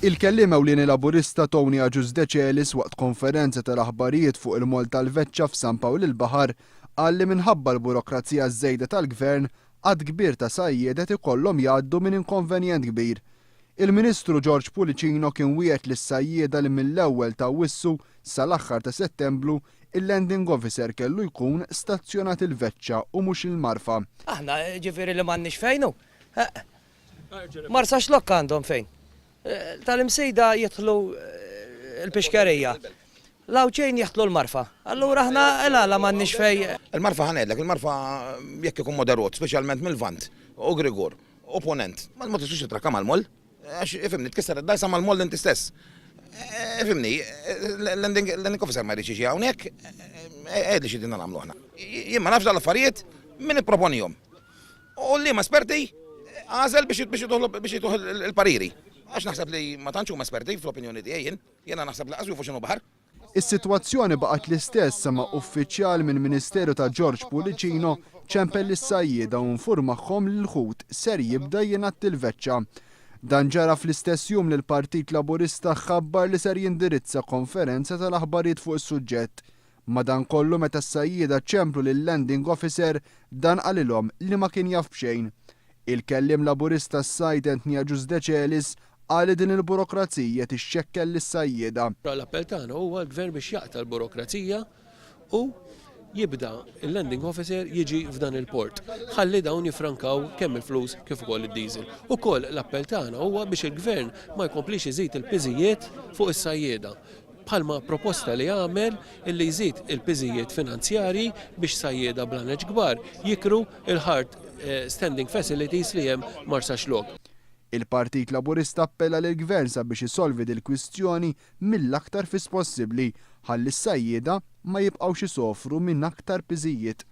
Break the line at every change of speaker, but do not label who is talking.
Il-kelliem ewlieni Laburista Tony Agius De Celis waqt konferenza tal-aħbarijiet fuq il-Mall tal-Veċċa f'San Pawl il-Baħar qal li minħabba l-burokrazija żejda tal-Gvern għad kbir ta' sajjiedet ikollhom jgħaddu minn inkonvenjent kbir. Il-Ministru George Pulicino kien wieħed lis-sajjieda li mill-ewwel ta' Awwissu sal-aħħar ta' Settembru il-landing officer kellu jkun stazzjonat il-Veċċa u mhux il-Marfa.
Aħna ġifieri li m'għandniex fejnu. Marsa x'lokk għandhom fejn. Tal-imsejda jidħlu l-pixkerija. L-awċejn jidħlu l-Marfa. Allura aħna la m'għandniex fej.
Il-Marfa ħanedlek, il-Marfa jekk ikun moderat, speċjalment mill-Vant, u Grigor, opponent. Ma tistux titrakka mal-moll, għax ifimni tkisser id-dajsa mal-moll inti stess. Ifimni, l-ending officer ma jridx hawnhekk, għedli xi dinna nagħmlu aħna. Jien ma nafx dal-affarijiet min ipproponihom. U li ma esperti għażel biex jituħ il-pariri. Għax naħseb li ma tantx huma esperti fl-opinjoni tiegħi jiena naħseb li qasju fuq x'inhu baħar.
Is-sitwazzjoni baqgħet l-istess ma' uffiċjal minn Ministeru ta' George Pulicino ċempel lis-sajjieda u nfurmahom li l-ħut ser jibda jingħatt il-Veċċa. Dan ġara fl-istess jum li l-Partit Laburista ħabbar li ser jindirizza konferenza tal-aħbarijiet fuq is-suġġett. Madankollu meta s-sajjieda ċemplu lill-landing officer dan qalilhom li ma kien jaf b'xejn. Il-kelliem Laburista s-sajt Tony Agius De Celis għali din il-burokrazija tixxekkel lis-sajjieda.
L-appell tagħna huwa l-Gvern biex jaqta' l-burokrazija u jibda il-landing officer jiġi f'dan il-port. Ħalli dawn jifrankaw kemm il-flus kif ukoll id-diesel. Ukoll l-appell tagħna huwa biex il-Gvern ma jkomplix iżid il-piżijiet fuq is-sajjieda. Bħalma proposta li għamel illi jżid il-piżijiet finanzjarji biex sajjieda blaneġ kbar jikru il-hard standing facilities li hemm Marsa Xlok.
Il-Partit Laburista appella lill gvern sabiex isolvi dil-kwistjoni mill-aktar fis possibbli ħalli s-sajjieda ma jibqgħux isofru minn aktar piżijiet.